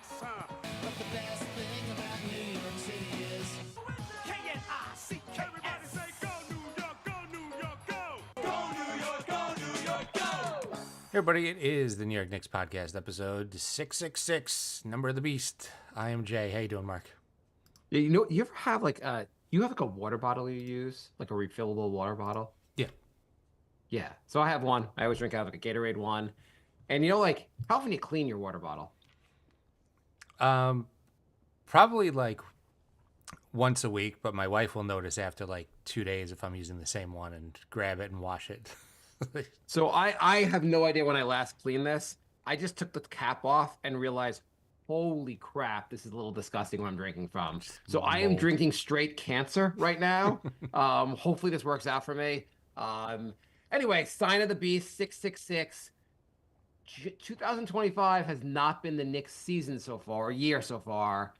But the best thing about New York City is K-N-I-C-K. Everybody say go New York, go New York, go! go New York, go New York, go! Hey everybody, it is the New York Knicks podcast, episode 666, Number of the Beast. I am Jay. How you doing, Mark? Yeah, you ever have you have like a water bottle you use, like a refillable water bottle? Yeah. Yeah. So I have one. I always drink out of like a Gatorade one. And like how often do you clean your water bottle? Probably like once a week, but my wife will notice after like 2 days if I'm using the same one and grab it and wash it. So I have no idea when I last cleaned this. I just took the cap off and realized, holy crap, this is a little disgusting what I'm drinking from. So I am Mold. drinking straight cancer right now. Hopefully this works out for me. Anyway, sign of the beast, 666. 2025 has not been the Knicks season so far, or year so far.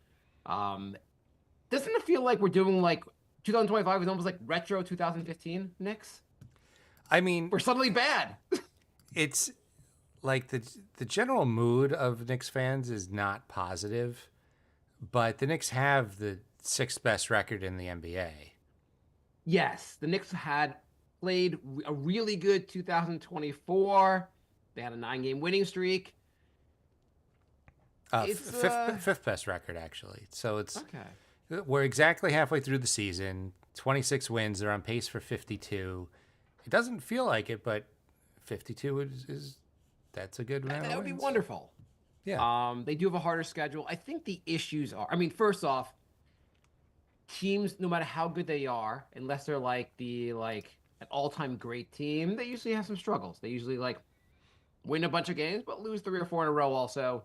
Doesn't it feel like we're doing like 2025 is almost like retro 2015 Knicks? I mean, We're suddenly bad. it's like the general mood of Knicks fans is not positive, but the Knicks have the sixth best record in the NBA. Yes, the Knicks had played a really good 2024. They had a 9-game winning streak. It's, Fifth best record, actually. So it's Okay. we're exactly halfway through the season. 26 wins. They're on pace for 52. It doesn't feel like it, but 52 is that's a good round. That would be wonderful. Yeah. They do have a harder schedule. I think the issues are, first off, teams, no matter how good they are, unless they're like an all-time great team, they usually have some struggles. They usually win a bunch of games, but lose 3 or 4 in a row also.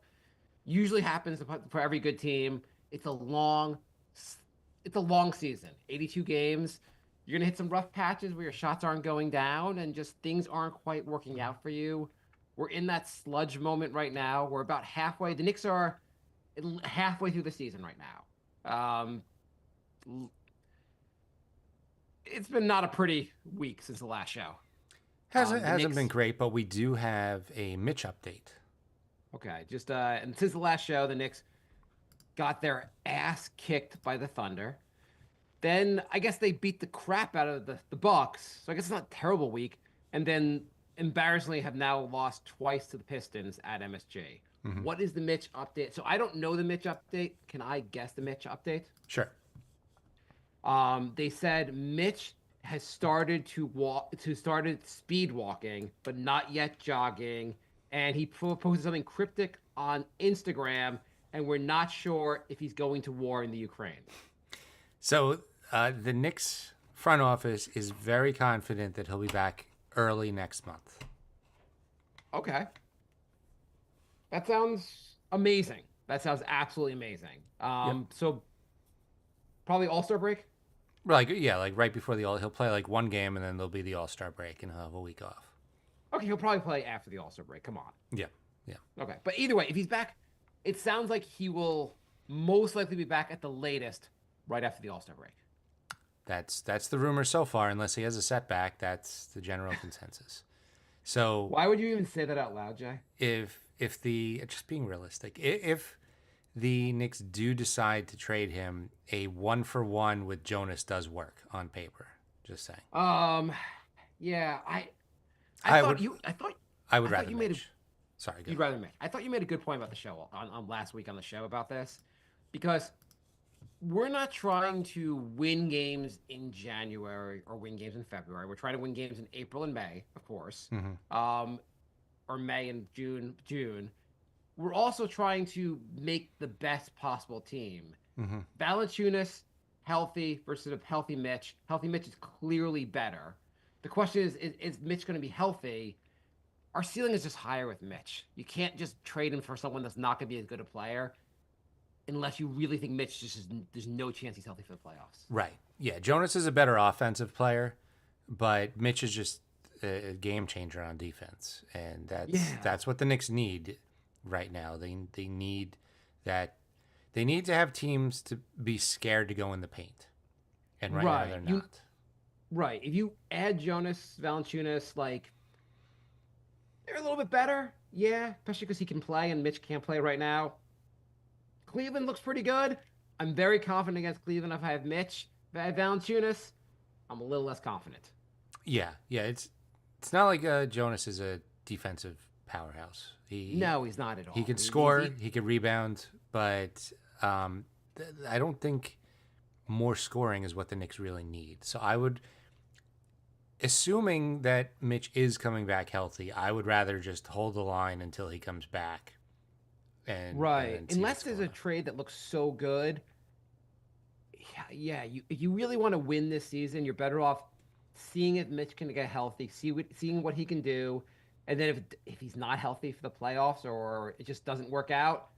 Usually happens for every good team. It's a long season, 82 games. You're going to hit some rough patches where your shots aren't going down and just things aren't quite working out for you. We're in that sludge moment right now. We're about halfway. The Knicks are halfway through the season right now. It's been not a pretty week since the last show. Hasn't Knicks- been great, but we do have a Mitch update. Okay, just and since the last show, the Knicks got their ass kicked by the Thunder. Then I guess they beat the crap out of the Bucks. So I guess it's not a terrible week. And then embarrassingly have now lost twice to the Pistons at MSG. Mm-hmm. What is the Mitch update? So I don't know the Mitch update. Can I guess the Mitch update? Sure. They said Mitch has started started speed walking, but not yet jogging. And he posted something cryptic on Instagram, and we're not sure if he's going to war in the Ukraine. So the Knicks front office is very confident that he'll be back early next month. Okay. That sounds amazing. That sounds absolutely amazing. So probably All-Star break? Like right before he'll play like one game and then there'll be the All-Star break and he'll have a week off. Okay, he'll probably play after the All-Star break. Come on. Yeah. Okay. But either way, if he's back, it sounds like he will most likely be back at the latest right after the All-Star break. That's the rumor so far. Unless he has a setback, that's the general consensus. So Why would you even say that out loud, Jay? if the just being realistic, if the Knicks do decide to trade him, a 1-for-1 with Jonas does work on paper. Just saying. Yeah, I would rather you made Mitch. Sorry, go You'd rather Mitch. I thought you made a good point about the show on last week on the show about this, because we're not trying to win games in January or win games in February. We're trying to win games in April and May, of course, or May and June. We're also trying to make the best possible team. Mm-hmm. Valanciunas healthy versus a healthy Mitch. Healthy Mitch is clearly better. The question is Mitch going to be healthy? Our ceiling is just higher with Mitch. You can't just trade him for someone that's not going to be as good a player unless you really think Mitch there's no chance he's healthy for the playoffs. Right. Yeah. Jonas is a better offensive player, but Mitch is just a game changer on defense, and that's what the Knicks need right now. They need that. They need to have teams to be scared to go in the paint, and right now they're not. Right. If you add Jonas Valanciunas, they're a little bit better. Yeah, especially because he can play and Mitch can't play right now. Cleveland looks pretty good. I'm very confident against Cleveland if I have Mitch. If I have Valanciunas, I'm a little less confident. Yeah. It's not like Jonas is a defensive powerhouse. No, he's not at all. He could score. He could rebound, but I don't think more scoring is what the Knicks really need. So I would, assuming that Mitch is coming back healthy, I would rather just hold the line until he comes back. Right. And see Unless what's there's going a on. trade that looks so good. Yeah, you really want to win this season, you're better off seeing if Mitch can get healthy, seeing what he can do, and then if he's not healthy for the playoffs or it just doesn't work out,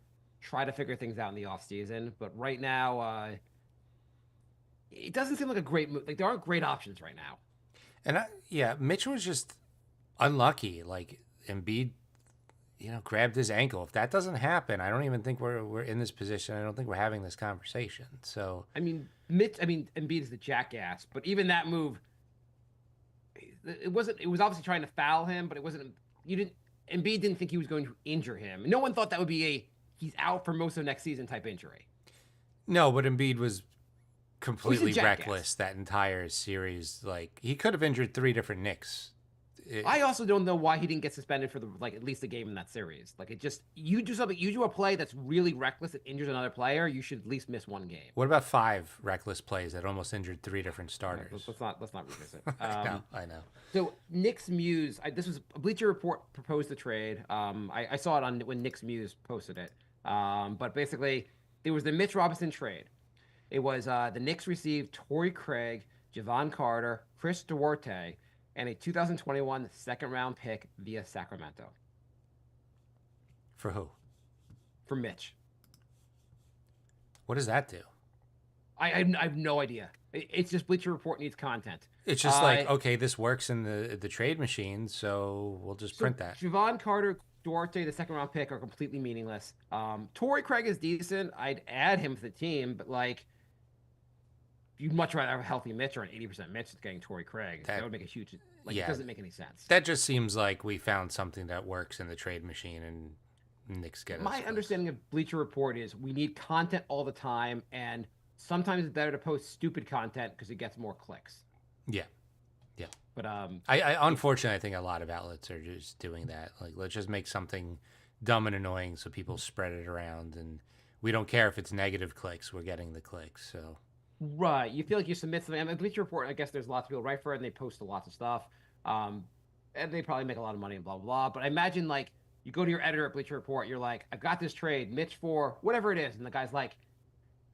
try to figure things out in the offseason. But right now, it doesn't seem like a great move. Like there aren't great options right now. And Mitch was just unlucky. Like Embiid, grabbed his ankle. If that doesn't happen, I don't even think we're in this position. I don't think we're having this conversation. So Embiid is the jackass, but even that move, it wasn't. It was obviously trying to foul him, but it wasn't. Embiid didn't think he was going to injure him. No one thought that would be he's out for most of next season type injury. no, but Embiid was completely jackass. reckless that entire series. Like he could have injured 3 different Knicks. I also don't know why he didn't get suspended for at least a game in that series. Like it just you do a play that's really reckless that injures another player, you should at least miss one game. What about 5 reckless plays that almost injured 3 different starters? Let's not revisit. I know. So Knicks Muse, this was a Bleacher Report proposed the trade. I saw it on when Knicks Muse posted it. But basically, there was the Mitch Robinson trade. It was the Knicks received Torrey Craig, Javon Carter, Chris Duarte, and a 2021 second-round pick via Sacramento. For who? For Mitch. What does that do? I have no idea. It's just Bleacher Report needs content. It's just okay, this works in the trade machine, so we'll just print that. Javon Carter, Duarte, the second-round pick, are completely meaningless. Torrey Craig is decent. I'd add him to the team, but you'd much rather have a healthy Mitch or an 80% Mitch than getting Torrey Craig. That would make a huge... It doesn't make any sense. That just seems like we found something that works in the trade machine and Knicks get us. My understanding of Bleacher Report is we need content all the time, and sometimes it's better to post stupid content because it gets more clicks. Yeah. But I unfortunately, I think a lot of outlets are just doing that. Like, let's just make something dumb and annoying so people spread it around, and we don't care if it's negative clicks. We're getting the clicks, so... Right. You feel like you submit something. I mean, Bleacher Report, I guess there's lots of people write for it and they post lots of stuff. And they probably make a lot of money and blah, blah, blah. But I imagine, you go to your editor at Bleacher Report, you're like, I've got this trade, Mitch for whatever it is. And the guy's like,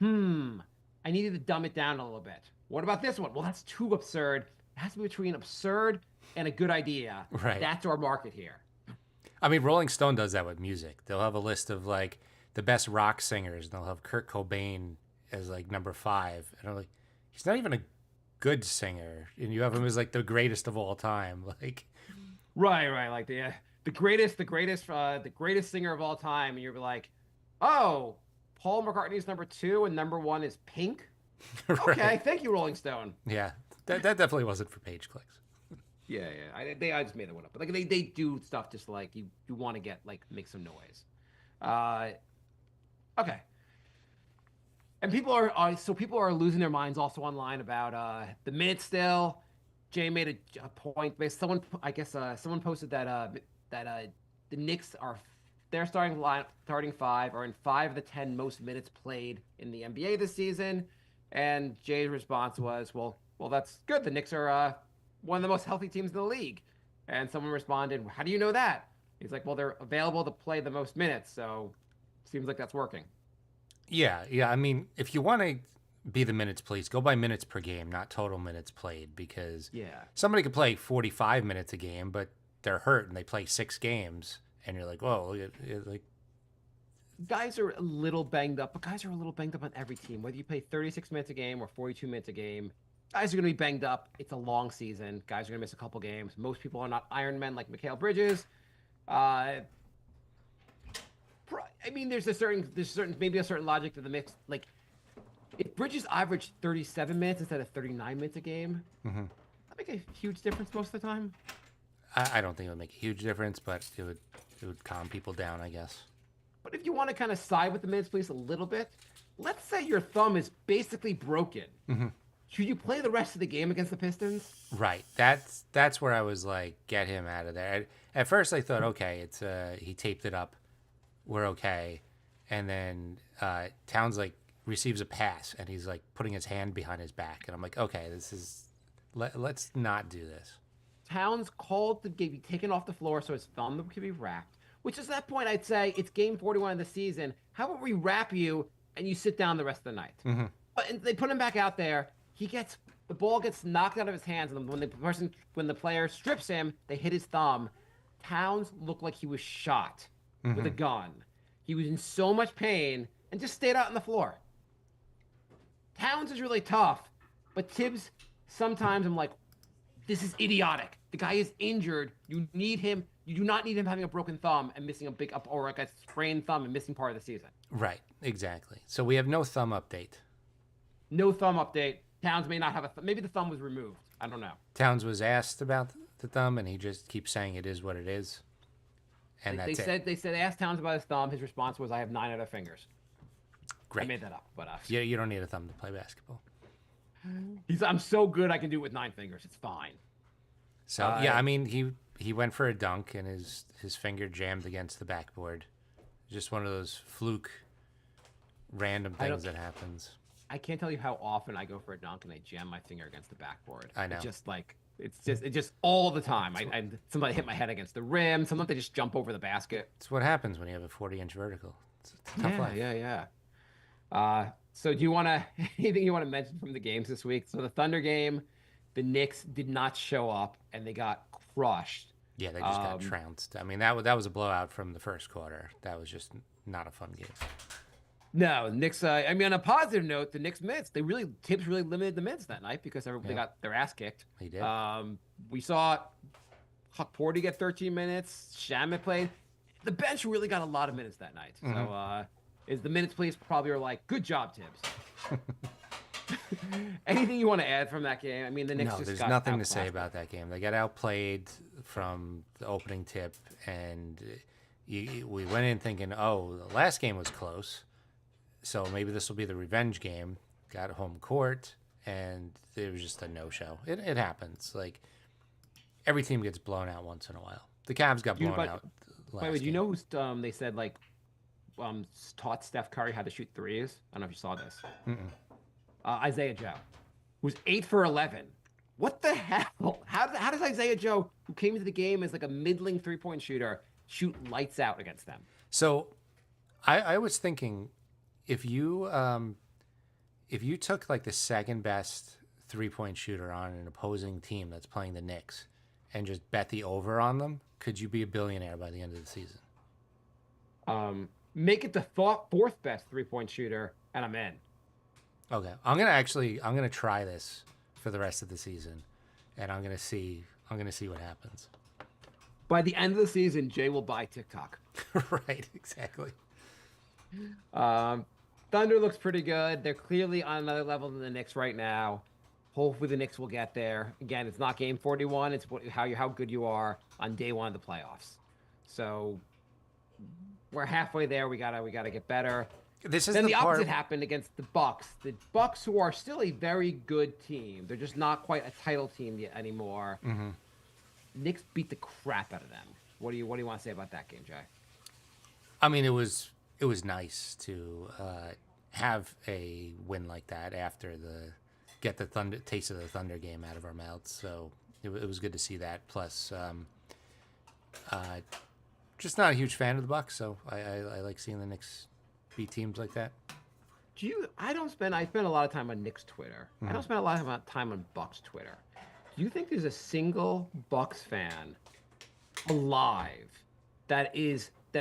I needed to dumb it down a little bit. What about this one? Well, that's too absurd. It has to be between absurd and a good idea. Right. That's our market here. I mean, Rolling Stone does that with music. They'll have a list of, the best rock singers, and they'll have Kurt Cobain as number 5, and I'm like, he's not even a good singer, and you have him as the greatest of all time. Right, the greatest singer of all time, and you're like, oh, Paul McCartney's number 2 and number 1 is Pink. Right. Okay, thank you, Rolling Stone. Yeah, that definitely wasn't for page clicks. Yeah. I just made that one up, but they do stuff just you want to get make some noise. Okay. And people are losing their minds also online about the minutes still. Jay made a point. Someone posted that the Knicks are their starting 5 are in 5 of the 10 most minutes played in the NBA this season. And Jay's response was, well, that's good. The Knicks are one of the most healthy teams in the league. And someone responded, how do you know that? He's like, well, they're available to play the most minutes, so seems like that's working. Yeah. I mean, if you want to be the minutes please, go by minutes per game, not total minutes played, because somebody could play 45 minutes a game, but they're hurt and they play 6 games, and you're like, whoa, guys are a little banged up, but guys are a little banged up on every team. Whether you play 36 minutes a game or 42 minutes a game, guys are going to be banged up. It's a long season. Guys are going to miss a couple games. Most people are not Iron Men like Mikal Bridges. I mean, there's maybe a certain logic to the mix. If Bridges averaged 37 minutes instead of 39 minutes a game, that'd make a huge difference most of the time. I don't think it would make a huge difference, but it would calm people down, I guess. But if you want to kind of side with the minutes police a little bit, let's say your thumb is basically broken. Should you play the rest of the game against the Pistons? Right. That's where I was like, get him out of there. At first, I thought, okay, it's he taped it up, we're okay, and then Towns like receives a pass, and he's like putting his hand behind his back, and I'm like, okay, this is let's not do this. Towns called to be taken off the floor so his thumb could be wrapped. Which is that point, I'd say it's game 41 of the season. How about we wrap you and you sit down the rest of the night? But they put him back out there. The ball gets knocked out of his hands, and when the player strips him, they hit his thumb. Towns looked like he was shot with a gun. He was in so much pain and just stayed out on the floor. Towns is really tough, but Tibbs, sometimes I'm like, this is idiotic. The guy is injured. You need him. You do not need him having a broken thumb and missing a big up or like a sprained thumb and missing part of the season. Right, exactly. So we have no thumb update. No thumb update. Towns may not have maybe the thumb was removed. I don't know. Towns was asked about the thumb, and he just keeps saying it is what it is. And They asked Towns about his thumb. His response was, "I have 9 other fingers." Great. I made that up, but you don't need a thumb to play basketball. I'm so good I can do it with 9 fingers. It's fine. So I mean he went for a dunk and his finger jammed against the backboard. Just one of those fluke, random things that happens. I can't tell you how often I go for a dunk and I jam my finger against the backboard. I know. It's just all the time. Somebody hit my head against the rim. Sometimes they just jump over the basket. It's what happens when you have a 40-inch vertical. It's a tough life. Yeah. So do you want to anything you want to mention from the games this week? So the Thunder game, the Knicks did not show up and they got crushed. Yeah, they just got trounced. I mean, that was a blowout from the first quarter. That was just not a fun game. No, Knicks. I mean, on a positive note, the Knicks minutes. Tibbs really limited the minutes that night because everybody got their ass kicked. He did. We saw Huck Porty get 13 minutes. Shamet played. The bench really got a lot of minutes that night. So, is the minutes police probably are like, good job, Tibbs. Anything you want to add from that game? I mean, the Knicks No, just there's got nothing to say outclassed. about that game. They got outplayed from the opening tip, and we went in thinking, oh, the last game was close, so maybe this will be the revenge game. Got home court, and it was just a no-show. It happens. Like, every team gets blown out once in a while. The Cavs got blown out last By the way, do you game. know who's they said like taught Steph Curry how to shoot threes? I don't know if you saw this. Isaiah Joe, who's 8 for 11. What the hell? How does Isaiah Joe, who came into the game as like a middling 3-point shooter, shoot lights out against them? So, I was thinking, if you took like the second best 3-point shooter on an opposing team that's playing the Knicks and just bet the over on them, could you be a billionaire by the end of the season? Make it the fourth best 3-point shooter, and I'm in. Okay, I'm gonna try this for the rest of the season, and I'm gonna see what happens. By the end of the season, Jay will buy TikTok. Right, exactly. Thunder looks pretty good. They're clearly on another level than the Knicks right now. Hopefully the Knicks will get there. Again, it's not game 41. It's how good you are on day 1 of the playoffs. So we're halfway there. We gotta get better. This is Then the part... opposite happened against the Bucks. The Bucks, who are still a very good team, they're just not quite a title team yet anymore. Knicks beat the crap out of them. What do you want to say about that game, Jay? I mean, it was nice to have a win like that after get the taste of the Thunder game out of our mouths. So it was good to see that. Plus, just not a huge fan of the Bucks, so I like seeing the Knicks beat teams like that. I spend a lot of time on Knicks Twitter. I don't spend a lot of time on Bucks Twitter. Do you think there's a single Bucks fan alive that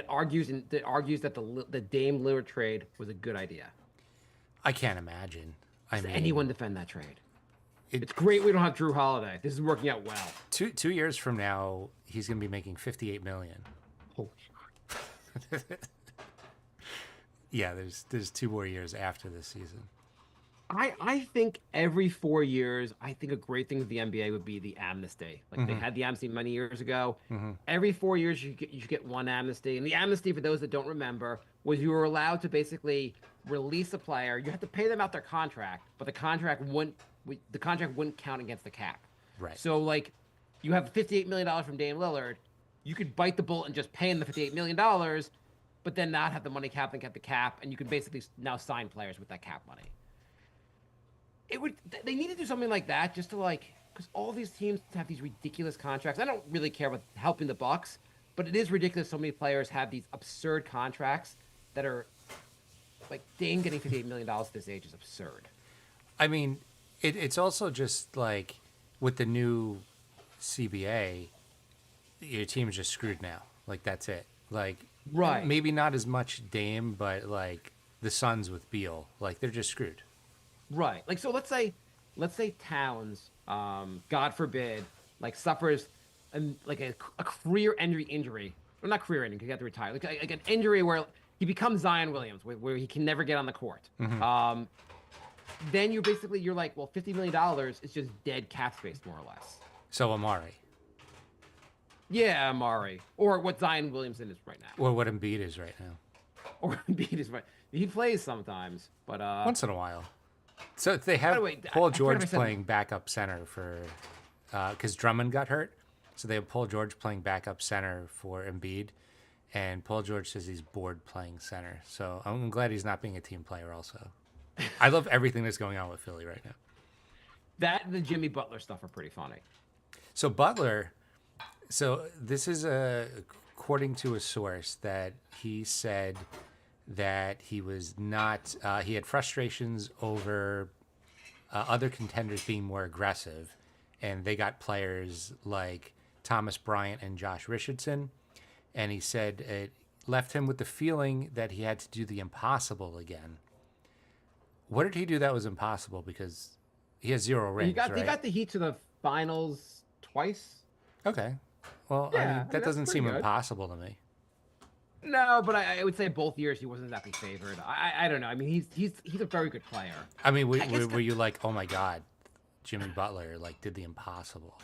argues that the Dame Lillard trade was a good idea? I can't imagine. Does anyone defend that trade? It's great we don't have Drew Holiday. This is working out well. 2 years from now, he's going to be making $58 million. Holy Yeah, there's 2 more years after this season. I think every 4 years, I think a great thing with the NBA would be the amnesty. Like they had the amnesty many years ago. Every 4 years, you should get one amnesty. And the amnesty, for those that don't remember, was you were allowed to basically release a player. You had to pay them out their contract, but the contract wouldn't count against the cap. Right. So like, you have $58 million from Dame Lillard. You could bite the bullet and just pay him the $58 million, but then not have the money cap and get the cap, and you could basically now sign players with that cap money. They need to do something like that just to because all these teams have these ridiculous contracts. I don't really care about helping the Bucks, but it is ridiculous so many players have these absurd contracts that are like Dame getting $58 million at this age is absurd. I mean, it's also just like with the new CBA, your team is just screwed now. Like that's it. Like Right. maybe not as much Dame, but like the Suns with Beal, like they're just screwed. Right. Like so let's say Towns, God forbid, like suffers a career-ending injury. Or not career-ending, because he got to retire. Like an injury where he becomes Zion Williams, where he can never get on the court. Then you're like, well, $50 million is just dead cap space, more or less. So Amari, Yeah, Amari. Or what Zion Williamson is right now. or what Embiid is right now, Or Embiid is right. He plays sometimes, but once in a while. So they have By the way, Paul I forgot if I George said- playing backup center for, because Drummond got hurt, so they have Paul George playing backup center for Embiid, and Paul George says he's bored playing center. So I'm glad he's not being a team player. Also, I love everything that's going on with Philly right now. that and the Jimmy Butler stuff are pretty funny. So Butler, so this is according to a source that he said that he was not, he had frustrations over other contenders being more aggressive, and they got players like Thomas Bryant and Josh Richardson, and he said it left him with the feeling that he had to do the impossible again. What did he do that was impossible? Because he has 0 rings, He right? got the Heat to the finals twice. Okay. Well, Yeah, I I mean, mean, that that's doesn't seem pretty good. impossible to me. No, but I would say both years he wasn't exactly favored. I don't know. I mean, he's a very good player. I mean, I guess were you like, oh my God, Jimmy Butler like did the impossible?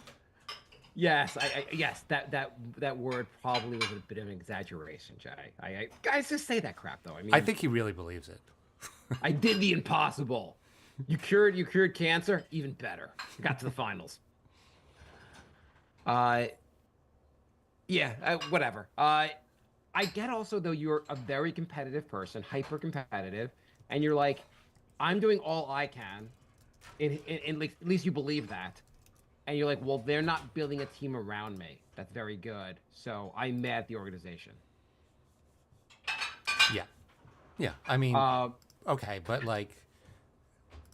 Yes, yes, that word probably was a bit of an exaggeration, Jay. Guys, just say that crap though. I mean, I think he really believes it. I did the impossible. You cured cancer, even better. You got to the finals. Yeah, whatever. I get also though you're a very competitive person, hyper competitive, and you're like, I'm doing all I can, in like at least you believe that, and you're like, well, they're not building a team around me that's very good, so I'm mad at the organization. Yeah, yeah. I mean, Uh, okay, but like,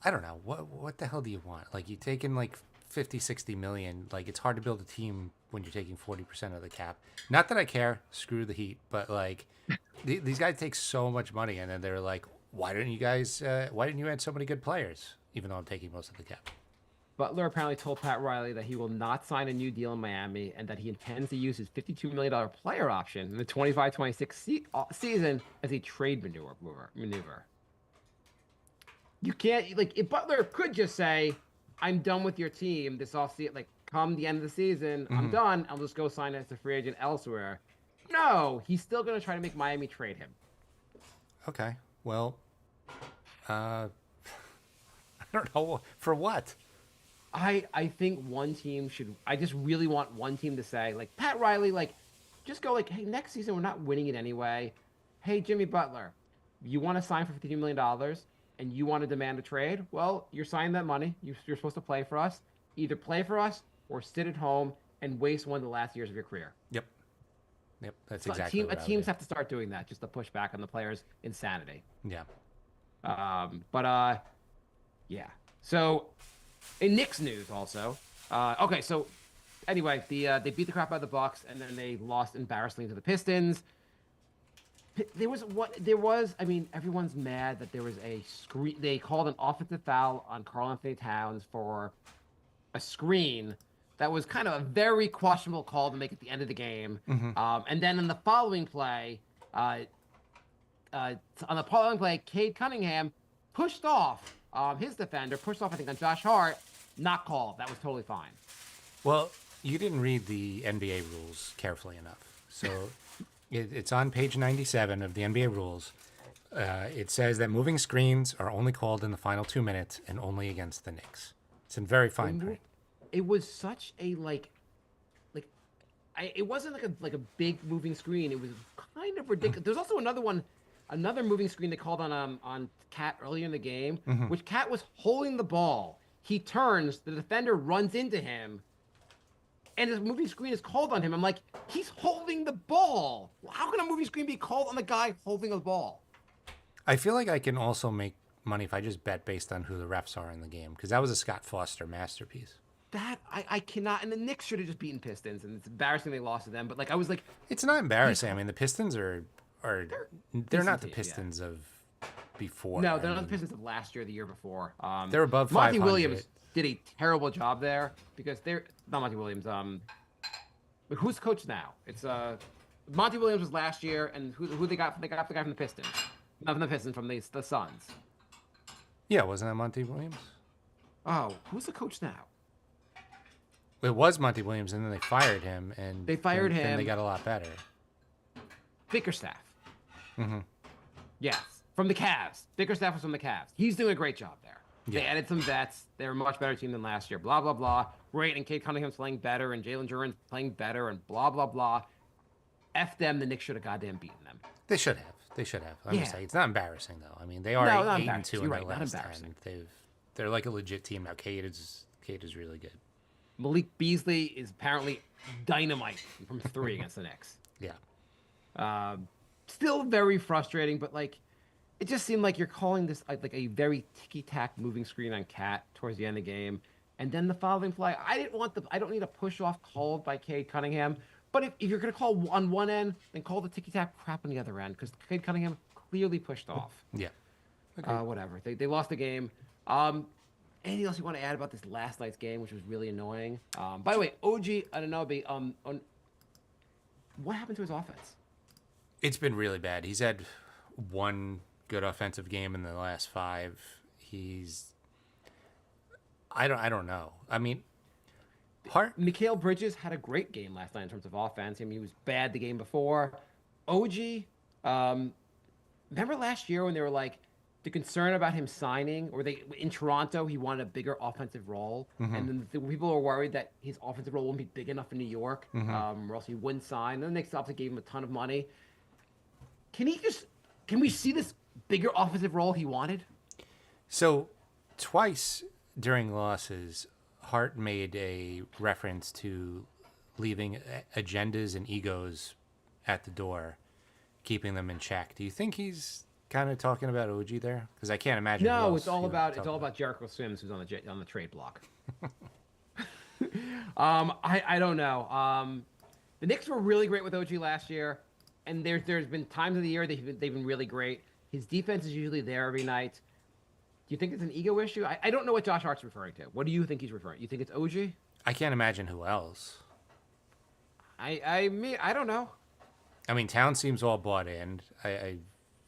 I don't know. What the hell do you want? Like, you take in like 50, 60 million. Like, it's hard to build a team when you're taking 40% of the cap. Not that I care. Screw the Heat. But like, these guys take so much money, and then they're like, why didn't you add so many good players? Even though I'm taking most of the cap. Butler apparently told Pat Riley that he will not sign a new deal in Miami and that he intends to use his $52 million player option in the 25-26 season as a trade maneuver. You can't, like, if Butler could just say, I'm done with your team this offseason, like, come the end of the season, I'm done, I'll just go sign as a free agent elsewhere. No, he's still going to try to make Miami trade him. Okay. Well, I don't know. For what? I think one team should. I just really want one team to say, like Pat Riley, like just go like, hey, next season we're not winning it anyway. Hey, Jimmy Butler, you want to sign for $52 million and you want to demand a trade? Well, you're signing that money. You're supposed to play for us. Either play for us or sit at home and waste one of the last years of your career. Yep. That's So exactly what I would teams do. have to start doing that just to push back on the players' insanity. Yeah. Yeah. So, in Knicks news also. Okay, so anyway, they beat the crap out of the Bucks, and then they lost embarrassingly to the Pistons. I mean, everyone's mad that there was a screen. They called an offensive foul on Karl Anthony Towns for a screen. That was kind of a very questionable call to make at the end of the game. And then in the following play, Cade Cunningham pushed off his defender, pushed off, I think, on Josh Hart. Not called. That was totally fine. Well, you didn't read the NBA rules carefully enough. So it's on page 97 of the NBA rules. It says that moving screens are only called in the final 2 minutes and only against the Knicks. It's in very fine print. It was such a it wasn't like a big moving screen. It was kind of ridiculous. There's also another moving screen they called on Cat earlier in the game, which Cat was holding the ball. He turns, the defender runs into him, and his moving screen is called on him. I'm like, he's holding the ball. How can a moving screen be called on the guy holding the ball? I feel like I can also make money if I just bet based on who the refs are in the game, because that was a Scott Foster masterpiece. That I cannot. And the Knicks should have just beaten Pistons, and it's embarrassing they lost to them. But I was like, it's not embarrassing. I mean, the Pistons are they're not the team, Pistons of before. No, they're not the Pistons of last year, the year before. They're above Monty 500. Williams did a terrible job there because they're not Monty Williams. But who's coach now? It's Monty Williams was last year, and who they got? They got the guy from the Pistons, not from the Pistons, from the Suns. Yeah, wasn't that Monty Williams? Oh, who's the coach now? It was Monty Williams, and then they fired him, and They fired then him. they got a lot better. Bickerstaff. Mm-hmm. Yes, from the Cavs. Bickerstaff was from the Cavs. He's doing a great job there. They Yeah. added some vets. They're a much better team than last year. Blah, blah, blah. Great, and Kate Cunningham's playing better, and Jalen Duren's playing better, and blah, blah, blah. F them. The Knicks should have goddamn beaten them. They should have. They should have. I'm Yeah. just saying, it's not embarrassing though. I mean, they are No, not 8-2 embarrassing. in You're their right, not last embarrassing. 10. They're like a legit team now. Kate is really good. Malik Beasley is apparently dynamite from 3 against the Knicks. Yeah. Still very frustrating, but it just seemed like you're calling this like a very ticky-tack moving screen on Cat towards the end of the game, and then the following play. I don't need a push-off called by Cade Cunningham, but if you're gonna call on one end, then call the ticky-tack crap on the other end because Cade Cunningham clearly pushed off. Yeah. Whatever. They lost the game. Anything else you want to add about this last night's game, which was really annoying? By the way, OG Anunoby, what happened to his offense? It's been really bad. He's had one good offensive game in the last 5. I don't know. I mean, Mikal Bridges had a great game last night in terms of offense. I mean, he was bad the game before. OG, remember last year when they were the concern about him signing, or in Toronto, he wanted a bigger offensive role, and then the people were worried that his offensive role wouldn't be big enough in New York, or else he wouldn't sign. Then the Knicks obviously gave him a ton of money. Can we see this bigger offensive role he wanted? So, twice during losses, Hart made a reference to leaving agendas and egos at the door, keeping them in check. Do you think he's kind of talking about OG there? Because I can't imagine. No, it's all about Jericho Sims, who's on the trade block. I don't know. The Knicks were really great with OG last year, and there's been times of the year they've been really great. His defense is usually there every night. Do you think it's an ego issue? I don't know what Josh Hart's referring to. What do you think he's referring? You think it's OG? I can't imagine who else. I mean, I don't know. I mean, Town seems all bought in. I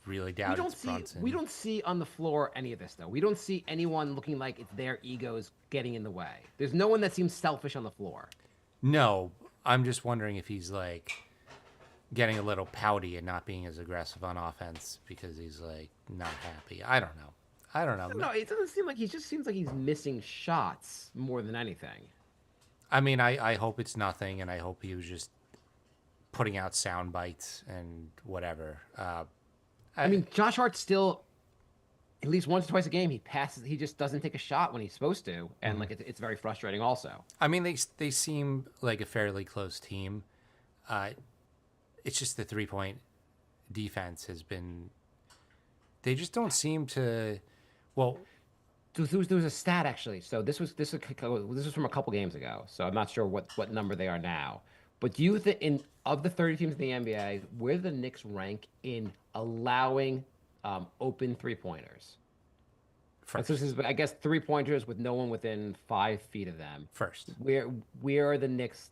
really doubt it's Brunson. We don't see on the floor any of this, though. We don't see anyone looking like it's their egos getting in the way. There's no one that seems selfish on the floor. No, I'm just wondering if he's getting a little pouty and not being as aggressive on offense because he's not happy. I don't know. No, it doesn't seem like seems like he's missing shots more than anything. I mean, I hope it's nothing, and I hope he was just putting out sound bites and whatever. I mean, Josh Hart still, at least once or twice a game, he passes. He just doesn't take a shot when he's supposed to, and it's very frustrating. Also, I mean, they seem like a fairly close team. It's just the 3-point defense has been. They just don't seem to. Well, there was a stat actually. So this was from a couple games ago. So I'm not sure what number they are now. But do you think of the 30 teams in the NBA, where do the Knicks rank in allowing open 3-pointers? first. So this is, I guess, 3-pointers with no one within 5 feet of them. First. Where are the Knicks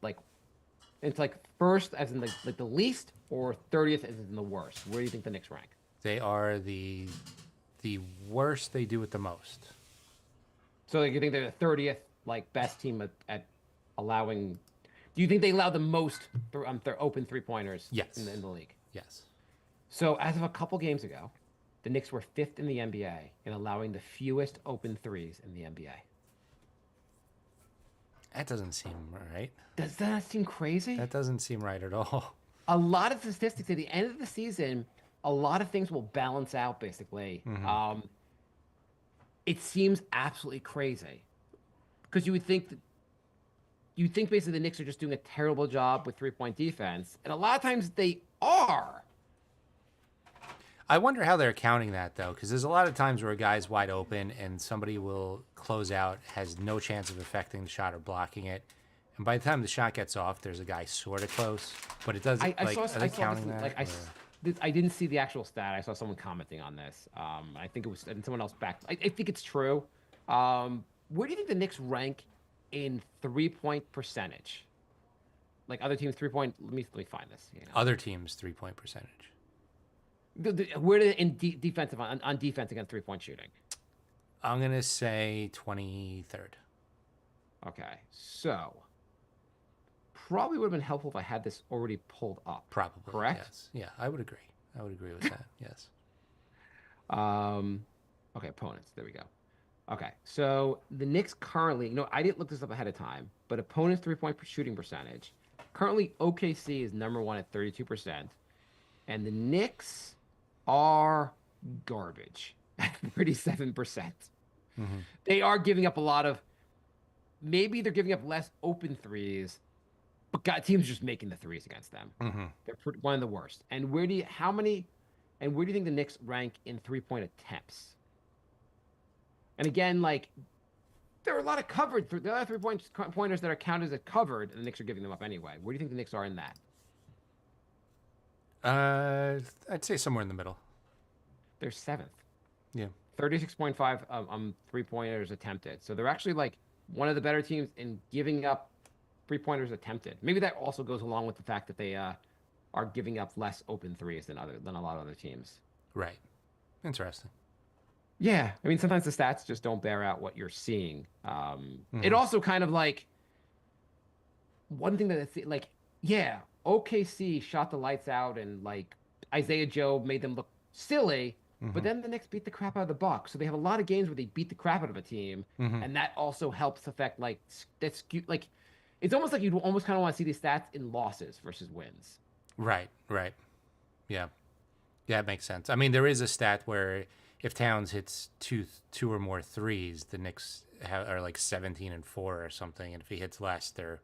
It's first as in the least, or 30th as in the worst. Where do you think the Knicks rank? They are the worst. They do it the most. So like, you think they're the 30th like best team at allowing? Do you think they allow the most open 3-pointers Yes. in the league? Yes. So as of a couple games ago, the Knicks were 5th in the NBA in allowing the fewest open threes in the NBA. That doesn't seem right. Does that seem crazy? That doesn't seem right at all. A lot of statistics at the end of the season, a lot of things will balance out basically. It seems absolutely crazy because you think basically the Knicks are just doing a terrible job with 3-point defense, and a lot of times they are. I wonder how they're counting that though, because there's a lot of times where a guy's wide open and somebody will close out, has no chance of affecting the shot or blocking it, and by the time the shot gets off, there's a guy sort of close, but it doesn't. Are they counting that? I didn't see the actual stat. I saw someone commenting on this. I think it was and someone else back. I think it's true. Where do you think the Knicks rank in 3-point percentage? Like other teams, 3-point. Let me find this. Other teams' 3-point percentage. Where do they in defensive on defense against 3-point shooting? I'm gonna say 23rd. Okay, so probably would have been helpful if I had this already pulled up. Probably. Correct? Yes. Yeah, I would agree. I would agree with that. Yes. Okay, opponents. There we go. Okay, so the Knicks currently, I didn't look this up ahead of time, but opponents' 3-point shooting percentage. Currently, OKC is number 1 at 32%, and the Knicks are garbage at 37%. They are giving up a lot of, maybe they're giving up less open threes, but teams just making the threes against them. They're one of the worst. And where do you think the Knicks rank in 3-point attempts? And again, like, there are a lot of covered. There are 3-pointers that are counted as covered, and the Knicks are giving them up anyway. Where do you think the Knicks are in that? I'd say somewhere in the middle. They're 7th. Yeah. 36.5 3-pointers attempted. So they're actually like one of the better teams in giving up 3-pointers attempted. Maybe that also goes along with the fact that they are giving up less open threes than a lot of other teams. Right. Interesting. Yeah, I mean, sometimes the stats just don't bear out what you're seeing. It also kind of like one thing that it's like, yeah, OKC shot the lights out and like Isaiah Joe made them look silly, but then the Knicks beat the crap out of the Bucks. So they have a lot of games where they beat the crap out of a team, and that also helps affect like that skew. Like, it's almost like you almost kind of want to see these stats in losses versus wins. Right. Yeah, it makes sense. I mean, there is a stat where if Towns hits two or more threes, the Knicks are like 17-4 or something, and if he hits less, they're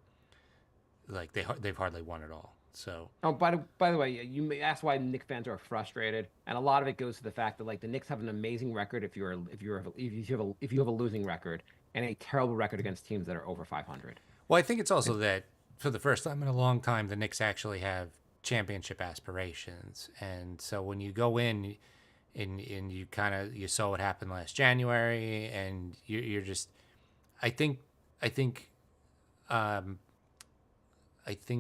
like they've hardly won at all. So by the way, you may ask why Knicks fans are frustrated, and a lot of it goes to the fact that like the Knicks have an amazing record if you have a losing record, and a terrible record against teams that are over 500. Well, I think it's also that for the first time in a long time, the Knicks actually have championship aspirations, and so when you go in and you saw what happened last January, and you're just, I think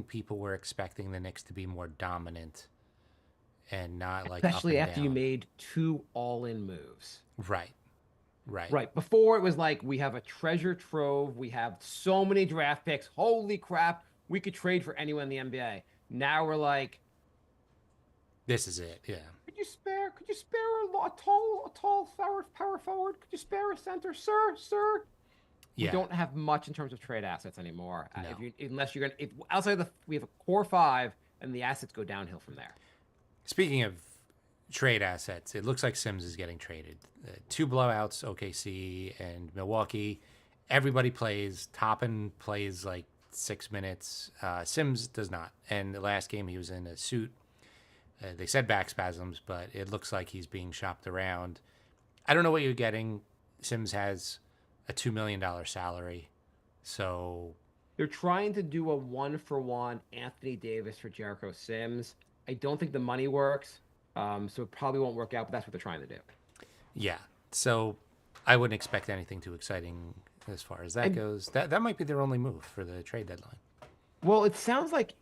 people were expecting the Knicks to be more dominant and not like especially up and after down. you made 2 all-in moves. Right. Before it was like we have a treasure trove, we have so many draft picks. Holy crap, we could trade for anyone in the NBA. Now we're like, this is it. Yeah. Could you spare a tall power forward? Could you spare a center, sir? Yeah. We don't have much in terms of trade assets anymore. No. Unless you're gonna, outside we have a core 5, and the assets go downhill from there. Speaking of trade assets, it looks like Sims is getting traded. 2 blowouts, OKC and Milwaukee. Everybody plays. Toppin plays like 6 minutes. Sims does not. And the last game he was in a suit. They said back spasms, but it looks like he's being shopped around. I don't know what you're getting. Sims has a $2 million salary. So they're trying to do a 1-for-1 Anthony Davis for Jericho Sims. I don't think the money works, so it probably won't work out, but that's what they're trying to do. Yeah. So I wouldn't expect anything too exciting as far as that goes. That might be their only move for the trade deadline. Well, it sounds like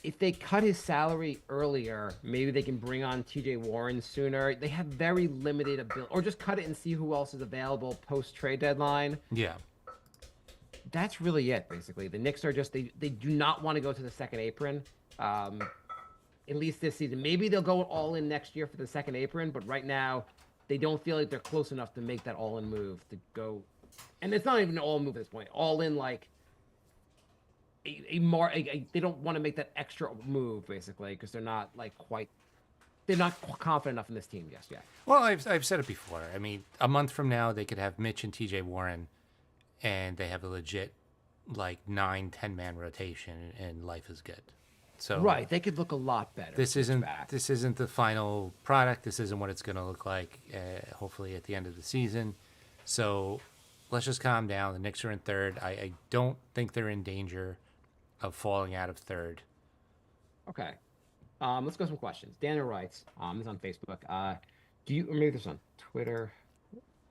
if they cut his salary earlier, maybe they can bring on TJ Warren sooner. They have very limited ability, or just cut it and see who else is available post trade deadline. Yeah. That's really it, basically. The Knicks are just they do not want to go to the second apron. At least this season. Maybe they'll go all in next year for the second apron, but right now they don't feel like they're close enough to make that all in move to go. And it's not even an all in move at this point. All in like they don't want to make that extra move basically because they're not confident enough in this team just yet. Well, I've said it before. I mean, a month from now they could have Mitch and TJ Warren, and they have a legit like 9-10 man rotation, and life is good. So right, they could look a lot better. This isn't the final product. This isn't what it's going to look like. Hopefully at the end of the season. So let's just calm down. The Knicks are in third. I don't think they're in danger of falling out of third. Okay. Let's go some questions. Daniel writes, this is on Facebook. Or maybe this is on Twitter.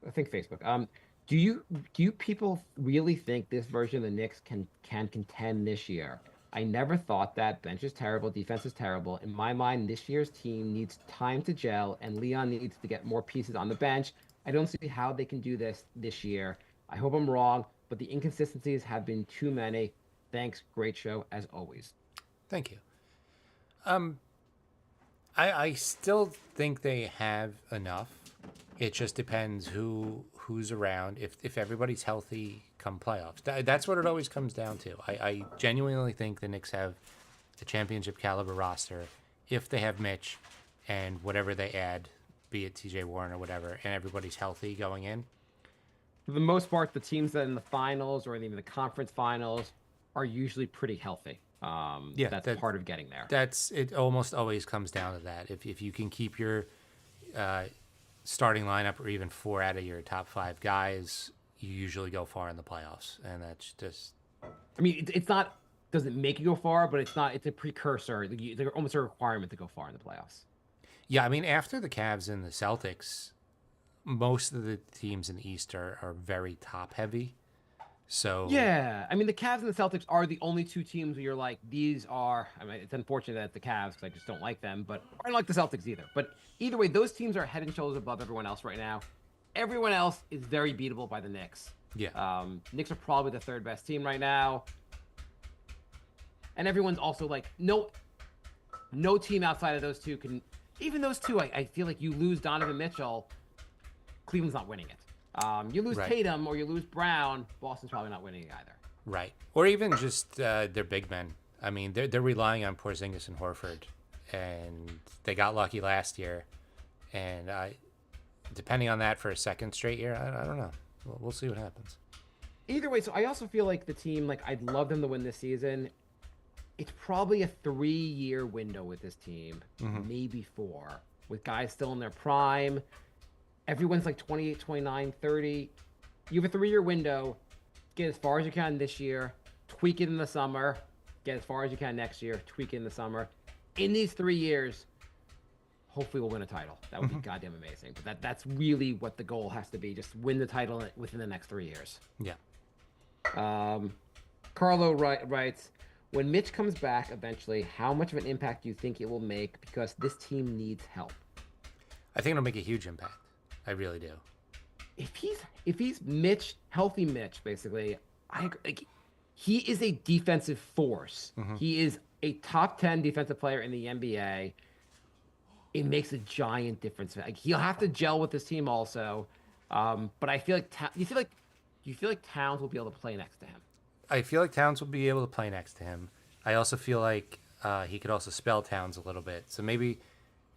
I think Facebook. Do you people really think this version of the Knicks can contend this year? I never thought that. Bench is terrible, defense is terrible. In my mind, this year's team needs time to gel, and Leon needs to get more pieces on the bench. I don't see how they can do this year. I hope I'm wrong, but the inconsistencies have been too many. Thanks. Great show, as always. Thank you. I still think they have enough. It just depends who's around. If everybody's healthy come playoffs, that's what it always comes down to. I genuinely think the Knicks have a championship caliber roster if they have Mitch and whatever they add, be it TJ Warren or whatever, and everybody's healthy going in. For the most part, the teams that are in the finals or even the conference finals are usually pretty healthy. That's part of getting there. It almost always comes down to that. If you can keep your starting lineup or even 4 out of your top 5 guys, you usually go far in the playoffs. And that's just... I mean, it's not... doesn't make you go far, but it's a precursor. They're almost a requirement to go far in the playoffs. Yeah, I mean, after the Cavs and the Celtics, most of the teams in the East are very top-heavy. So yeah, I mean the Cavs and the Celtics are the only two teams where you're like, these are. I mean, it's unfortunate that the Cavs, because I just don't like them, but I don't like the Celtics either. But either way, those teams are head and shoulders above everyone else right now. Everyone else is very beatable by the Knicks. Yeah. Knicks are probably the third best team right now, and everyone's also like, no team outside of those two can. Even those two, I feel like you lose Donovan Mitchell, Cleveland's not winning it. You lose Tatum or you lose Brown, Boston's probably not winning either. Right. Or even just their big men. I mean, they're relying on Porzingis and Horford, and they got lucky last year. And depending on that for a second straight year, I don't know. We'll see what happens. Either way, so I also feel like the team, like I'd love them to win this season. It's probably a 3-year window with this team, maybe 4, with guys still in their prime. Everyone's like 28, 29, 30. You have a 3-year window. Get as far as you can this year. Tweak it in the summer. Get as far as you can next year. Tweak it in the summer. In these 3 years, hopefully we'll win a title. That would be goddamn amazing. But that's really what the goal has to be. Just win the title within the next 3 years. Yeah. Carlo writes, when Mitch comes back eventually, how much of an impact do you think it will make? Because this team needs help. I think it'll make a huge impact. I really do. If he's Mitch, healthy Mitch, basically, he is a defensive force. He is a top 10 defensive player in the NBA. It makes a giant difference. Like, he'll have to gel with this team also. But I feel like you feel like Towns will be able to play next to him. I feel like Towns will be able to play next to him. I also feel like he could also spell Towns a little bit. So maybe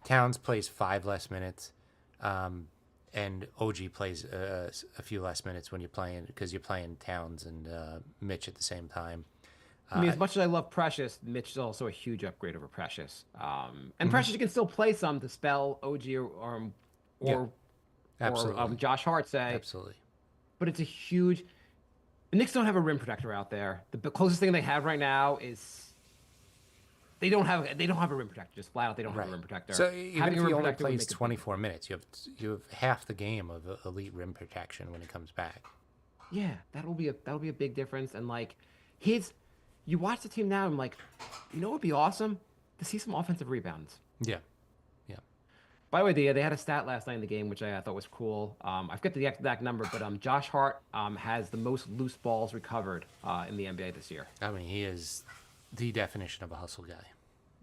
Towns plays 5 less minutes. And OG plays a few less minutes when you're playing, because you're playing Towns and Mitch at the same time. I mean, as much as I love Precious, Mitch is also a huge upgrade over Precious. And Precious can still play some to spell OG or Josh Hart, say. Absolutely. But it's a huge. The Knicks don't have a rim protector out there. The closest thing they have right now is. They don't have a rim protector. Just flat out, they don't have a rim protector. So even if he only plays 24 minutes, you have half the game of elite rim protection when he comes back. Yeah, that'll be a big difference. And like his you watch the team now, and I'm like, you know what would be awesome? To see some offensive rebounds. Yeah. Yeah. By the way, they had a stat last night in the game, which I thought was cool. I forget the exact number, but Josh Hart has the most loose balls recovered in the NBA this year. I mean, he is the definition of a hustle guy.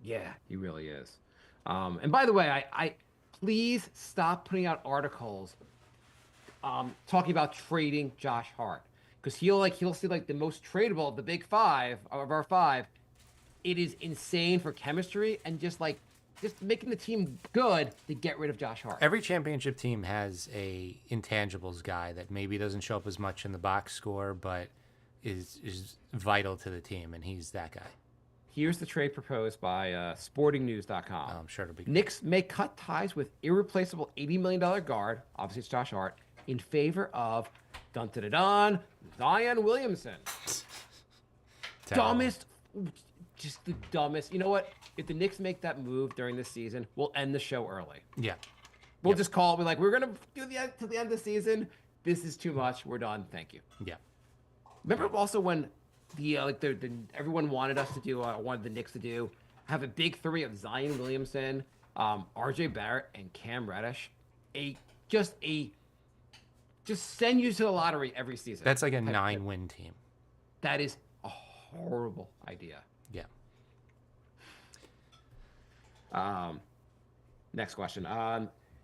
Yeah, he really is. And by the way, I please stop putting out articles talking about trading Josh Hart, because he'll see like the most tradable of the big five of our five. It is insane for chemistry and just making the team good to get rid of Josh Hart. Every championship team has a intangibles guy that maybe doesn't show up as much in the box score, but is vital to the team, and he's that guy. Here's the trade proposed by SportingNews.com. I'm sure it'll be. Knicks may cut ties with irreplaceable $80 million guard, obviously it's Josh Hart, in favor of Zion Williamson. Dumbest, just the dumbest. You know what? If the Knicks make that move during this season, we'll end the show early. Yeah. We'll just call it. We're like, we're gonna do the end to the end of the season. This is too much. We're done. Thank you. Yeah. Remember also when everyone wanted us to do, wanted the Knicks to do, have a big three of Zion Williamson, R.J. Barrett, and Cam Reddish, just send you to the lottery every season. That's like a 9-win team. That is a horrible idea. Yeah. Next question.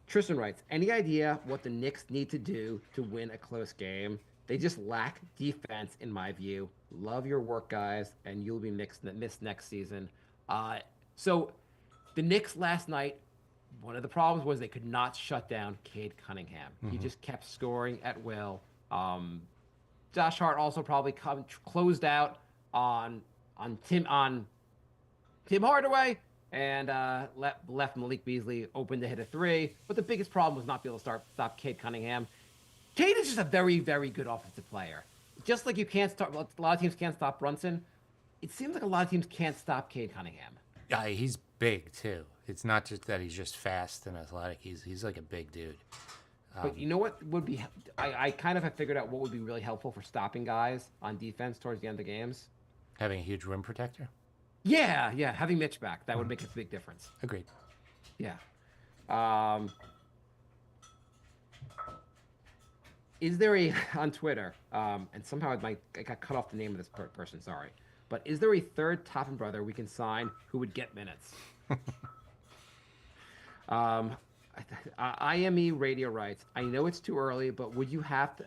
Tristan writes, any idea what the Knicks need to do to win a close game? They just lack defense, in my view. Love your work, guys, and you'll be missed next season. So the Knicks last night, one of the problems was they could not shut down Cade Cunningham. He just kept scoring at will. Josh Hart also probably closed out on Tim Hardaway and left Malik Beasley open to hit a three. But the biggest problem was not being able to stop Cade Cunningham. Cade is just a very, very good offensive player. Just like you can't stop, a lot of teams can't stop Brunson. It seems like a lot of teams can't stop Cade Cunningham. Yeah, he's big too. It's not just that he's just fast and athletic. He's like a big dude. But you know what would be? I kind of have figured out what would be really helpful for stopping guys on defense towards the end of games. Having a huge rim protector. Yeah, having Mitch back, that would make a big difference. Agreed. Yeah. Is there on Twitter, and somehow I got cut off the name of this person, sorry, but is there a third Toppin brother we can sign who would get minutes? IME Radio writes, I know it's too early, but would you have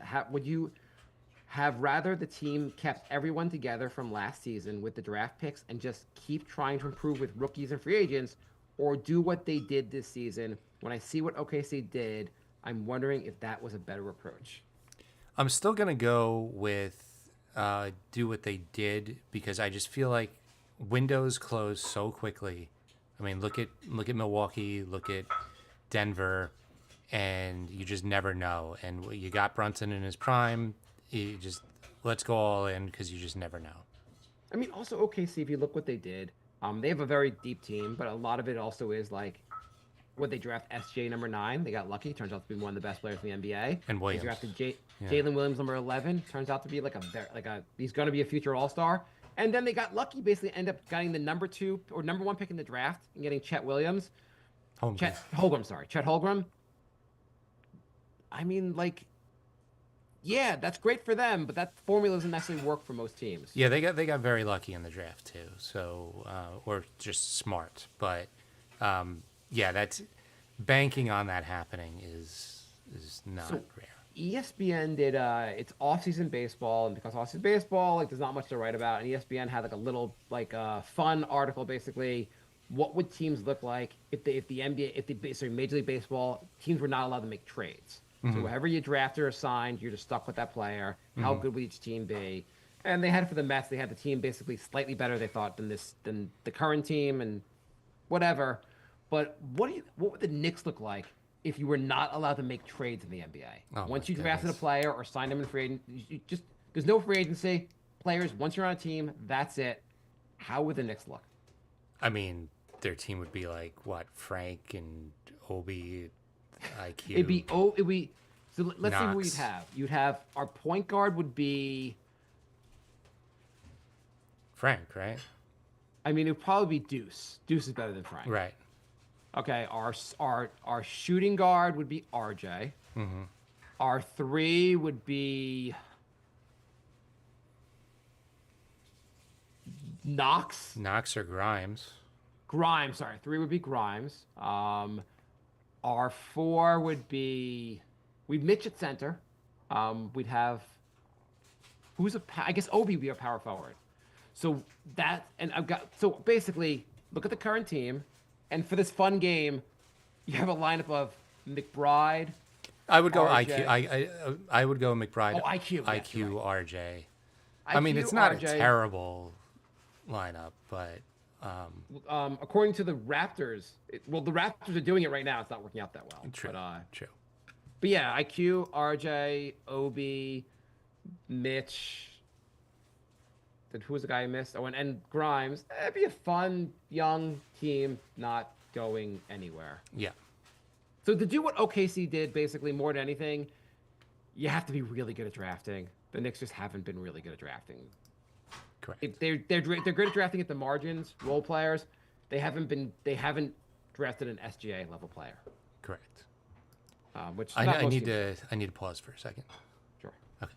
rather the team kept everyone together from last season with the draft picks and just keep trying to improve with rookies and free agents, or do what they did this season? When I see what OKC did, I'm wondering if that was a better approach. I'm still going to go with do what they did, because I just feel like windows close so quickly. I mean, look at Milwaukee, look at Denver, and you just never know. And you got Brunson in his prime. You just let's go all in, because you just never know. I mean, also OKC, if you look what they did, they have a very deep team, but a lot of it also is like, what they draft SJ number 9. They got lucky. Turns out to be one of the best players in the NBA. And Williams. They drafted Jalen Williams number 11. Turns out to be he's going to be a future All-Star. And then they got lucky. Basically, end up getting the number 2 or number 1 pick in the draft and getting Chet Williams. Chet Holmgren. I mean, yeah, that's great for them, but that formula doesn't necessarily work for most teams. Yeah, they got very lucky in the draft too. So or just smart, but. Yeah, that's banking on that happening is not rare. ESPN did it's off-season baseball, and because off-season baseball, there's not much to write about, and ESPN had a little fun article, basically, what would teams look like if Major League Baseball teams were not allowed to make trades. So whoever you drafted or signed, you're just stuck with that player. How good would each team be? And they had it for the Mets. They had the team basically slightly better, they thought, than the current team and whatever. But what would the Knicks look like if you were not allowed to make trades in the NBA? Once you drafted a player or signed him in free agency, there's no free agency. Players, once you're on a team, that's it. How would the Knicks look? I mean, their team would be like what? Frank and Obi, IQ. It'd be so let's see who Knox. you'd have. You'd have our point guard would be Frank, right? I mean, it would probably be Deuce. Deuce is better than Frank. Right. Okay, our shooting guard would be RJ. Mm-hmm. Our 3 would be Knox. Knox or Grimes. Grimes, sorry. 3 would be Grimes. Our 4 would be we'd Mitch at center. We'd have I guess Obi would be our power forward. So so basically look at the current team, and for this fun game, you have a lineup of McBride. I would go RJ. IQ. I would go McBride. Oh, IQ, yes, IQ you're RJ. I mean, IQ, it's not RJ. a terrible lineup, but According to the Raptors, the Raptors are doing it right now. It's not working out that well. true. But, True. but yeah, IQ, RJ, Obi, Mitch. Then who was the guy I missed? Oh, and Grimes. It'd be a fun young team, not going anywhere. Yeah. So to do what OKC did, basically more than anything, you have to be really good at drafting. The Knicks just haven't been really good at drafting. Correct. They're good at drafting at the margins, role players. They haven't drafted an SGA level player. Correct. Which I need to pause for a second. Sure. Okay.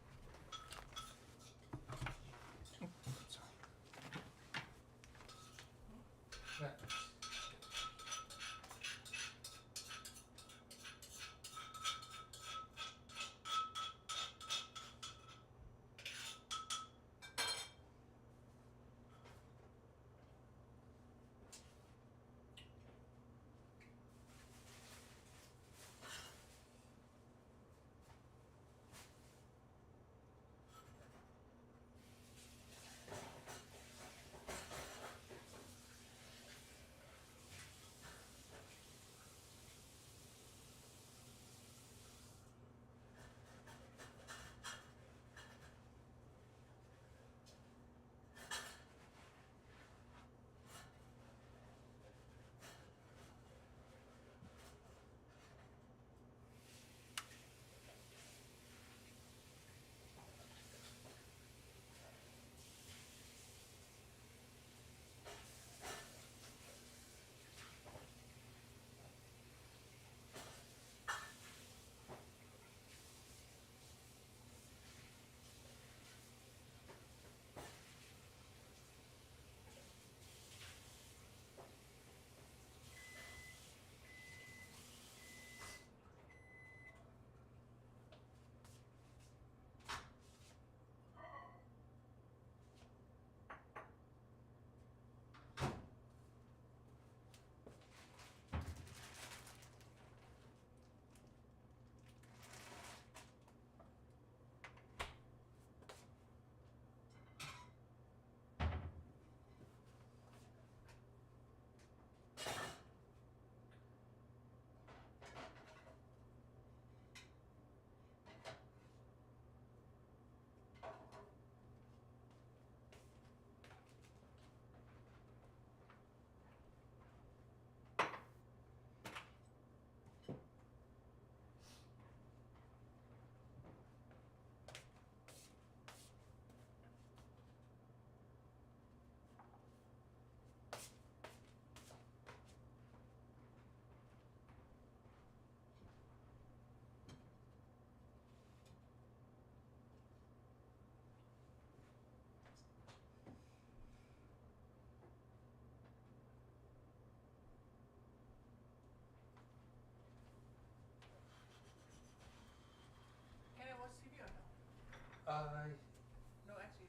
No, actually.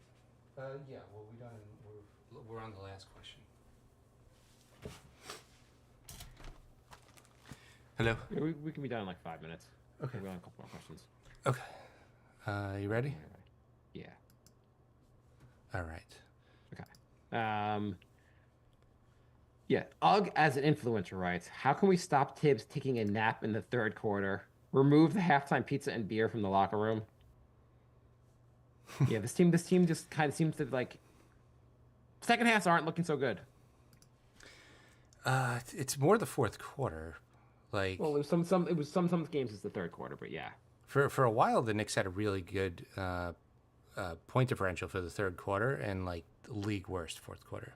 Yeah. Well, we're on the last question. Hello. Yeah, we can be done in like 5 minutes. Okay. We only have a couple more questions. Okay. You ready? Yeah. All right. Okay. Yeah. Ugg as an influencer writes, how can we stop Tibbs taking a nap in the third quarter? Remove the halftime pizza and beer from the locker room. Yeah, this team just kind of seems to like second halves aren't looking so good. It's more the fourth quarter. Like, Well, it was some games it's the third quarter, but yeah. for a while, the Knicks had a really good point differential for the third quarter, and like league worst fourth quarter.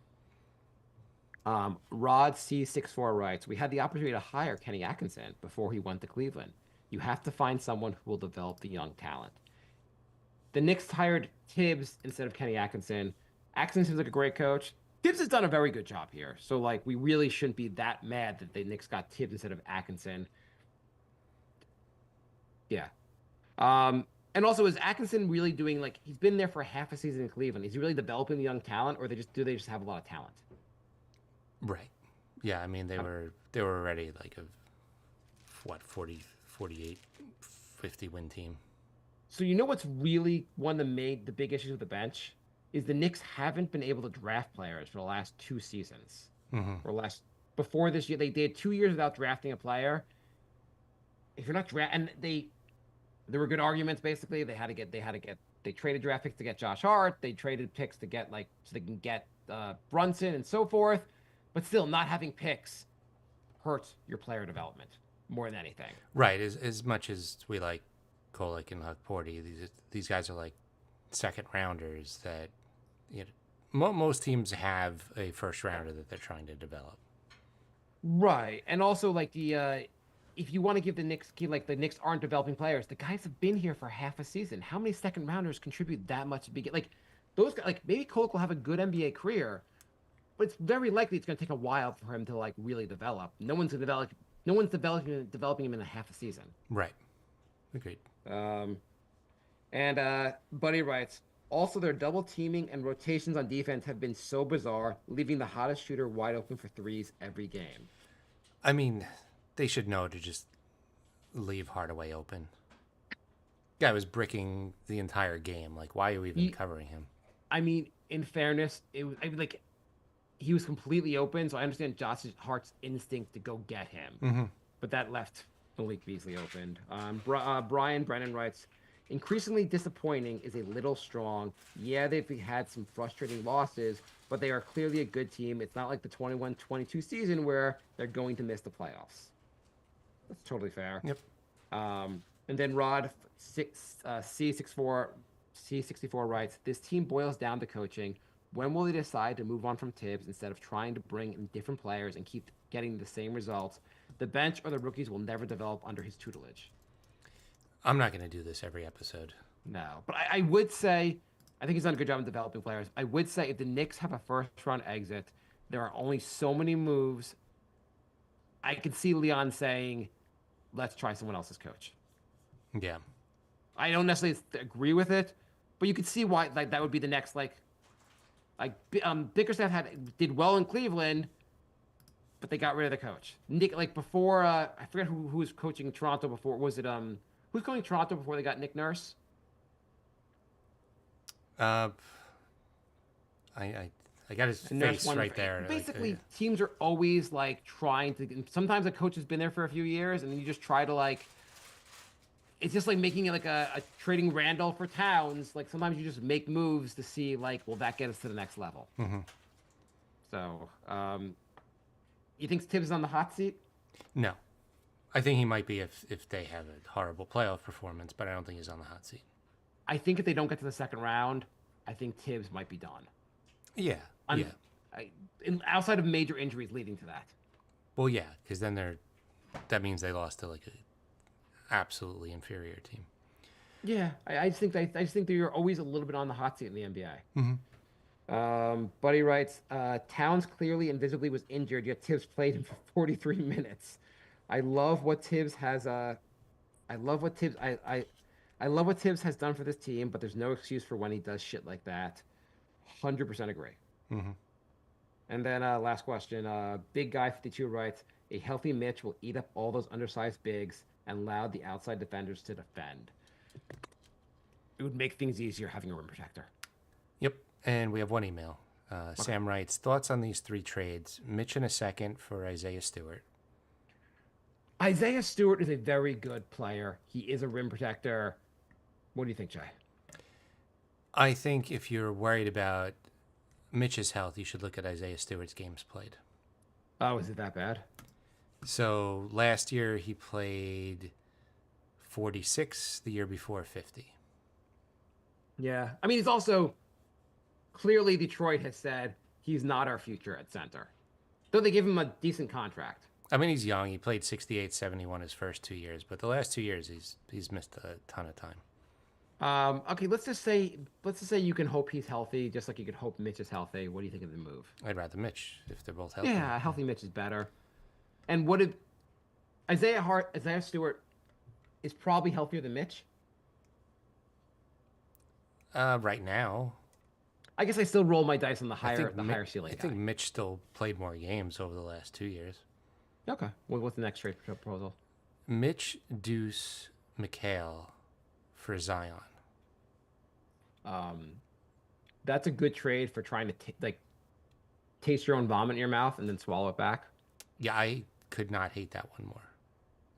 Rod C64 writes, we had the opportunity to hire Kenny Atkinson before he went to Cleveland. You have to find someone who will develop the young talent. The Knicks hired Tibbs instead of Kenny Atkinson. Atkinson seems like a great coach. Tibbs has done a very good job here. So, like, we really shouldn't be that mad that the Knicks got Tibbs instead of Atkinson. Yeah. And also, is Atkinson really doing, like, he's been there for half a season in Cleveland. Is he really developing the young talent, or do they just have a lot of talent? Right. Yeah, I mean, they were already like a, 48, 50 win team. So you know what's really one of the big issues with the bench is the Knicks haven't been able to draft players for the last 2 seasons. Before this year, they did 2 years without drafting a player. If you're not and there were good arguments. Basically, they traded draft picks to get Josh Hart. They traded picks to get so they can get Brunson and so forth. But still, not having picks hurts your player development more than anything. Right. As much as we like Kolek and Hukporty, these guys are like second rounders that most teams have a first rounder that they're trying to develop. Right, and also like if you want to give the Knicks the Knicks aren't developing players, the guys have been here for half a season. How many second rounders contribute that much to begin? Like those guys, like maybe Kolek will have a good NBA career, but it's very likely it's going to take a while for him to like really develop. No one's developing him in a half a season. Right. Agreed. And Buddy writes, also their double teaming and rotations on defense have been so bizarre, leaving the hottest shooter wide open for threes every game. I mean, they should know to just leave Hardaway open. Guy was bricking the entire game. Like, why are you even covering him? I mean, in fairness, he was completely open, so I understand Josh Hart's instinct to go get him. But that left Malik Beasley opened. Brian Brennan writes, increasingly disappointing is a little strong. Yeah, they've had some frustrating losses, but they are clearly a good team. It's not like the 21-22 season where they're going to miss the playoffs. That's totally fair. Yep. And then Rod C64 writes, this team boils down to coaching. When will they decide to move on from Tibbs instead of trying to bring in different players and keep getting the same results? The bench or the rookies will never develop under his tutelage. I'm not going to do this every episode. No, but I would say, I think he's done a good job in developing players. I would say if the Knicks have a first-round exit, there are only so many moves. I could see Leon saying, let's try someone else's coach. Yeah. I don't necessarily agree with it, but you could see why that would be the next, Bickerstaff did well in Cleveland, but they got rid of the coach. Before, I forget who was coaching Toronto before. Was it, who's coaching Toronto before they got Nick Nurse? I got his face right there. Basically, teams are always trying to. Sometimes a coach has been there for a few years, and then you just try to It's just like making it a trading Randall for Towns. Sometimes you just make moves to see will that get us to the next level? So, you think Tibbs is on the hot seat? No, I think he might be if they have a horrible playoff performance, but I don't think he's on the hot seat. I think if they don't get to the second round, I think Tibbs might be done. Yeah. Outside of major injuries leading to that. Well, yeah, because then that means they lost to a absolutely inferior team. Yeah, I just think that you're always a little bit on the hot seat in the NBA. Buddy writes, Towns clearly and visibly was injured, yet Tibbs played him for 43 minutes. I love what Tibbs has done for this team, but there's no excuse for when he does shit like that. 100% agree. And then last question, Big Guy 52 writes, a healthy Mitch will eat up all those undersized bigs and allow the outside defenders to defend. It would make things easier having a rim protector. Yep. And we have one email. Sam writes, thoughts on these 3 trades? Mitch in a second for Isaiah Stewart. Isaiah Stewart is a very good player. He is a rim protector. What do you think, Jay? I think if you're worried about Mitch's health, you should look at Isaiah Stewart's games played. Oh, is it that bad? So last year he played 46, the year before 50. Yeah. I mean, he's also clearly Detroit has said he's not our future at center. Though they give him a decent contract. I mean, he's young. He played 68, 71 his first 2 years, but the last 2 years he's missed a ton of time. Okay, let's just say you can hope he's healthy, just like you could hope Mitch is healthy. What do you think of the move? I'd rather Mitch if they're both healthy. Yeah, a healthy Mitch is better. And what did Isaiah Stewart is probably healthier than Mitch? Right now, I guess I still roll my dice on the I higher think the Mi- higher ceiling I guy. think Mitch still played more games over the last 2 years. Okay. What's the next trade proposal? Mitch Deuce McHale for Zion. That's a good trade for trying to taste your own vomit in your mouth and then swallow it back. Yeah, I could not hate that one more.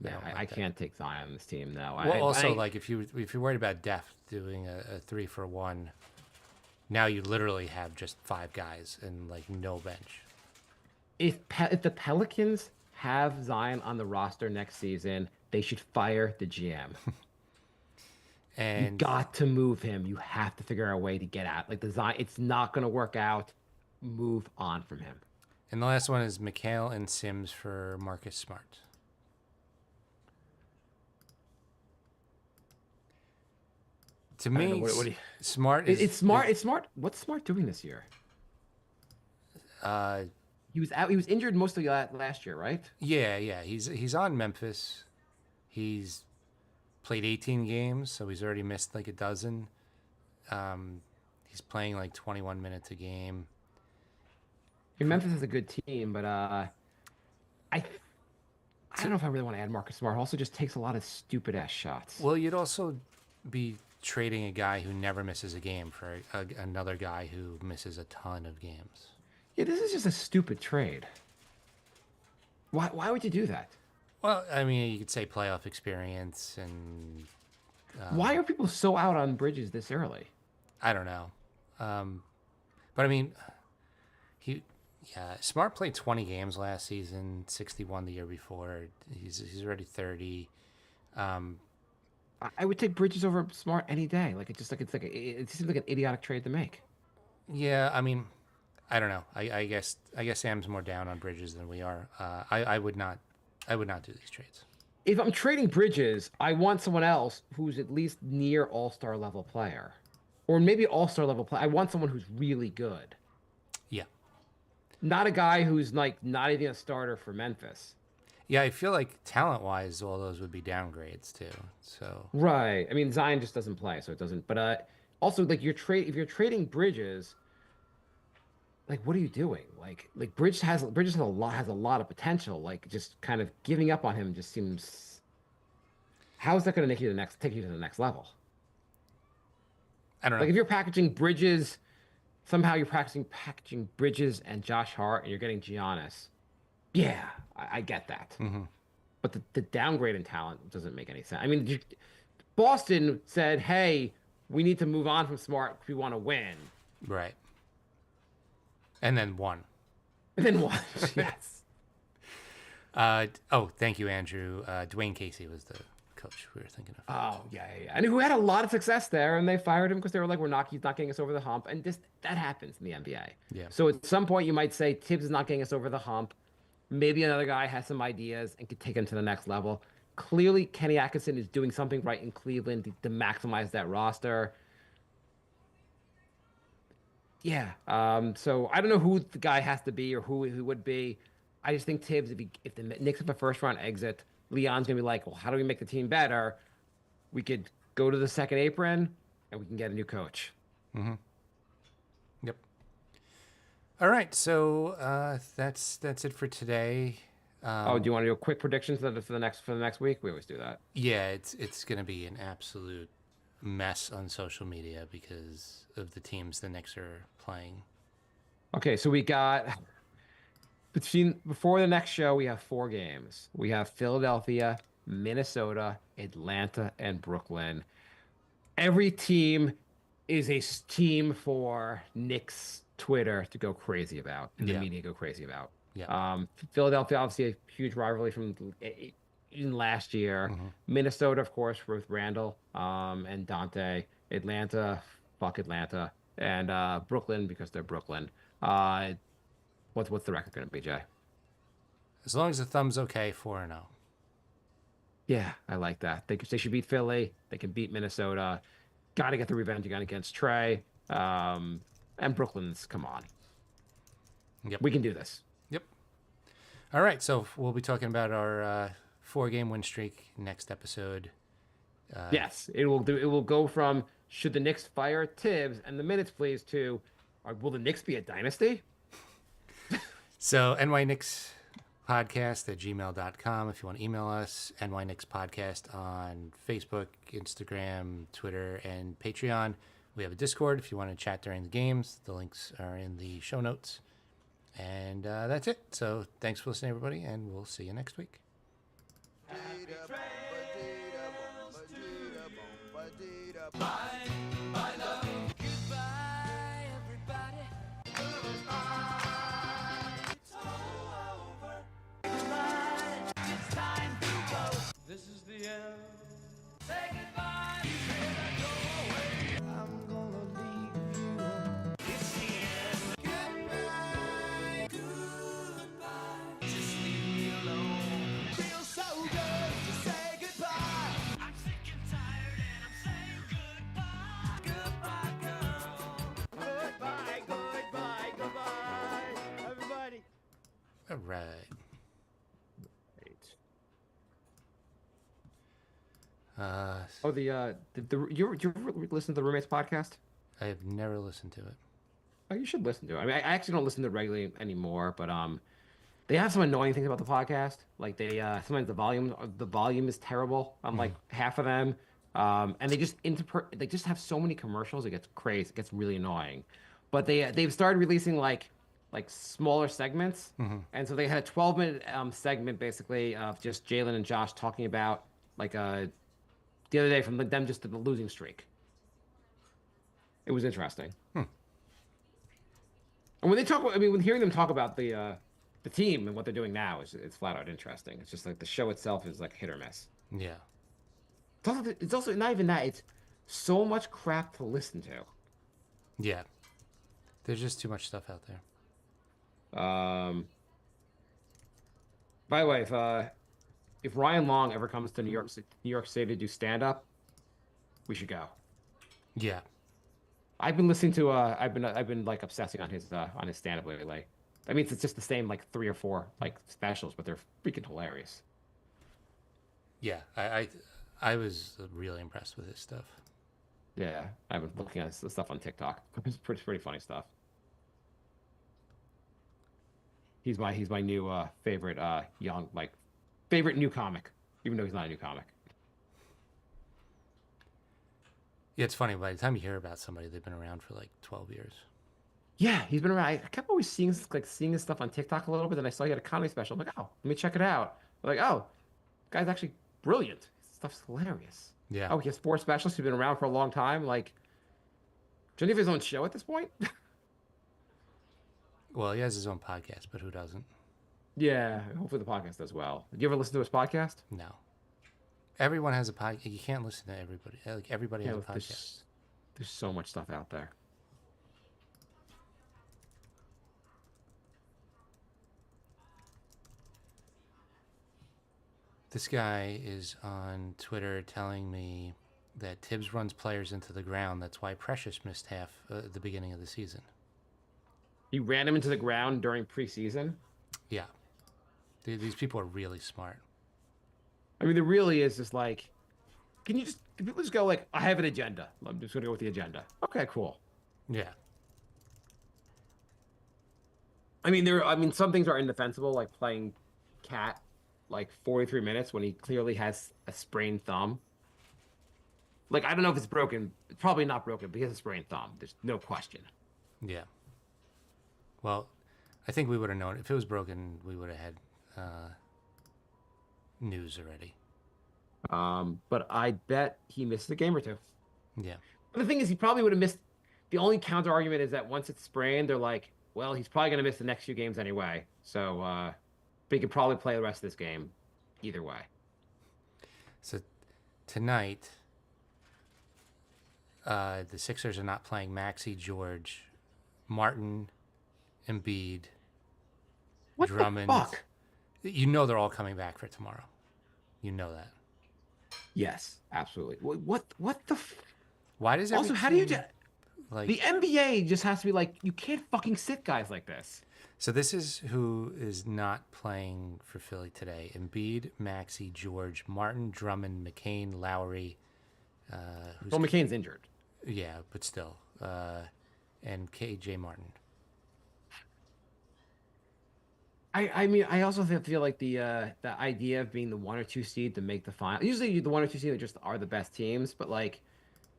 Yeah, don't I like that. can't take Zion on this team now. Well, also, like if you're worried about depth, doing a 3-for-1, now you literally have just 5 guys and like no bench. If the Pelicans have Zion on the roster next season, they should fire the GM. You And got to move him. You have to figure out a way to get out. Like the Zion, it's not going to work out. Move on from him. and the last one is McHale and Sims for Marcus Smart. To I don't know, me, what do you- Smart It's is smart. It's smart. What's Smart doing this year? Uh, He was out. He was injured most of last year, right? yeah. He's on Memphis. He's played 18 games, so he's already missed like a dozen. He's playing like 21 minutes a game. I mean, Memphis is a good team, but I don't know if I really want to add Marcus Smart. Also, just takes a lot of stupid ass shots. Well, you'd also be trading a guy who never misses a game for another guy who misses a ton of games. Yeah, this is just a stupid trade. Why would you do that? Well, I mean, you could say playoff experience, and Why are people so out on Bridges this early? I don't know. But I mean, Smart played 20 games last season, 61 the year before. He's already 30. I would take Bridges over Smart any day. Like it seems like an idiotic trade to make. Yeah, I mean, I don't know. I guess Sam's more down on Bridges than we are. I would not do these trades. If I'm trading Bridges, I want someone else who's at least near all-star level player, or maybe all-star level player. I want someone who's really good, Yeah. not a guy who's like not even a starter for Memphis. Yeah, I feel like talent-wise, all those would be downgrades too. So Right. I mean, Zion just doesn't play, so it doesn't. But also like if you're trading Bridges, like what are you doing? Like Bridges has a lot of potential. Like just kind of giving up on him just seems. How is that going to take you to the next level? I don't know. Like if you're packaging Bridges, somehow you're packaging Bridges and Josh Hart, and you're getting Giannis. Yeah, I get that. But the downgrade in talent doesn't make any sense. I mean, Boston said, "Hey, we need to move on from Smart if we want to win." Right. And then one. And then what? Yes. Thank you, Andrew. Dwayne Casey was the coach we were thinking of. Oh yeah. And who had a lot of success there, and they fired him because they were like, he's not getting us over the hump, and just that happens in the NBA. Yeah. So at some point, you might say Tibbs is not getting us over the hump. Maybe another guy has some ideas and could take him to the next level. Clearly, Kenny Atkinson is doing something right in Cleveland to maximize that roster. Yeah. So I don't know who the guy has to be or who he would be. I just think Tibbs, if the Knicks have a first round exit, Leon's gonna be like, well, how do we make the team better? We could go to the second apron and we can get a new coach. Yep. All right, so that's it for today. Do you want to do a quick predictions for the next week? We always do that. Yeah, it's gonna be an absolute mess on social media because of the teams the Knicks are playing. Okay, so we got before the next show, we have 4 games. We have Philadelphia, Minnesota, Atlanta, and Brooklyn. Every team is a team for Knicks Twitter to go crazy about and the Yeah. media go crazy about. Yeah. Philadelphia, obviously, a huge rivalry from in last year. Minnesota, of course, with Randall and Dante. Atlanta, fuck Atlanta. and Brooklyn because they're Brooklyn. What's the record going to be, Jay? As long as the thumb's okay, 4-0. Yeah, I like that. They should beat Philly. They can beat Minnesota. Got to get the revenge again against Trey. And Brooklyn's, come on. Yep. We can do this. Yep. All right, so we'll be talking about our 4-game win streak next episode. Yes, it will do. It will go from should the Knicks fire Tibbs and the minutes please to will the Knicks be a dynasty? So nyknickspodcast@gmail.com if you want to email us. nyknickspodcast on Facebook, Instagram, Twitter, and Patreon. We have a Discord if you want to chat during the games. The links are in the show notes. And that's it. So thanks for listening, everybody, and we'll see you next week. Goodbye, everybody. It's over. Goodbye. It's time to go. This is the end. Say goodbye. I'm gonna leave you. It's the end. Goodbye. Goodbye. Just leave me alone. Feels so good to say goodbye. I'm sick and tired and I'm saying goodbye. Goodbye, girl. Goodbye, goodbye, goodbye. Everybody. All right. You ever listen to the Roommates podcast? I have never listened to it. Oh, you should listen to it. I mean, I actually don't listen to it regularly anymore, but they have some annoying things about the podcast. Like they sometimes the volume is terrible on like half of them, and they just have so many commercials. It gets crazy. It gets really annoying. But they've started releasing like smaller segments, and so they had a 12-minute segment basically of just Jalen and Josh talking about like the other day from them just to the losing streak. It was interesting. And when they talk, when hearing them talk about the team and what they're doing now it's flat out interesting. It's just like the show itself is like hit or miss. Yeah. It's also not even that. It's so much crap to listen to. Yeah. There's just too much stuff out there. By the way, if Ryan Long ever comes to New York City to do stand up, we should go. Yeah. I've been listening to I've been like obsessing on his stand up lately. I mean, it's just the same like 3 or 4 like specials, but they're freaking hilarious. Yeah. I was really impressed with his stuff. Yeah, I've been looking at the stuff on TikTok. It's pretty funny stuff. He's my new favorite favorite new comic, even though he's not a new comic. Yeah, it's funny. By the time you hear about somebody, they've been around for like 12 years. Yeah, he's been around. I kept always seeing his stuff on TikTok a little bit. Then I saw he had a comedy special. I'm like, oh, let me check it out. I'm like, oh, guy's actually brilliant. His stuff's hilarious. Yeah. Oh, he has 4 specials. He's been around for a long time. Like, doesn't he have his own show at this point? Well, he has his own podcast, but who doesn't? Yeah, hopefully the podcast does well. Did you ever listen to his podcast? No. Everyone has a podcast. You can't listen to everybody. Like everybody has a podcast. There's so much stuff out there. This guy is on Twitter telling me that Tibbs runs players into the ground. That's why Precious missed half the beginning of the season. He ran him into the ground during preseason. Yeah. These people are really smart. I mean, there really is just like, can people just go like, I have an agenda. I'm just going to go with the agenda. Okay, cool. Yeah. I mean, some things are indefensible, like playing Cat like 43 minutes when he clearly has a sprained thumb. Like, I don't know if it's broken. It's probably not broken, but he has a sprained thumb. There's no question. Yeah. Well, I think we would have known. If it was broken, we would have had news already. But I bet he missed a game or 2. Yeah. But the thing is, he probably would have missed. The only counter argument is that once it's sprained, they're like, well, he's probably going to miss the next few games anyway. So, but he could probably play the rest of this game either way. So tonight, the Sixers are not playing Maxey, George, Martin, Embiid, What Drummond. the fuck? You know they're all coming back for tomorrow. You know that. Yes, absolutely. What the? Why does every Also, how do you? team, like The NBA just has to be like, you can't fucking sit guys like this. so this is who is not playing for Philly today. Embiid, Maxey, George, Martin, Drummond, McCain, Lowry, Well, McCain's injured. yeah, but still. And KJ Martin. I mean, I also feel like the idea of being the 1 or 2 seed to make the final. Usually, the 1 or 2 seed just are the best teams, but like,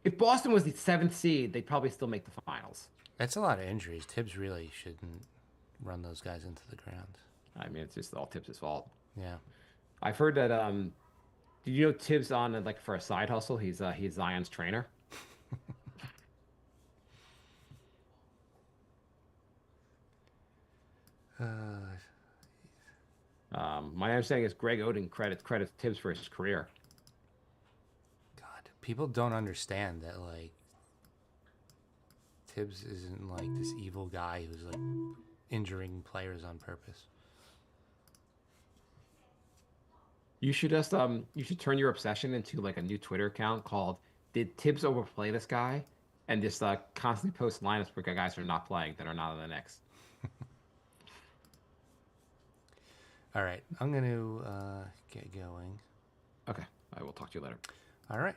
if Boston was the 7th seed, they'd probably still make the finals. That's a lot of injuries. Tibbs really shouldn't run those guys into the ground. I mean, it's just all Tibbs' fault. Yeah. I've heard that. Did you know Tibbs on like for a side hustle? He's Zion's trainer. My understanding is Greg Oden credits Tibbs for his career. God, people don't understand that like Tibbs isn't like this evil guy who's like injuring players on purpose. You should just you should turn your obsession into like a new Twitter account called "Did Tibbs overplay this guy?" and just constantly post lineups for guys who are not playing that are not on the Knicks. All right, I'm going to get going. Okay, I will talk to you later. All right.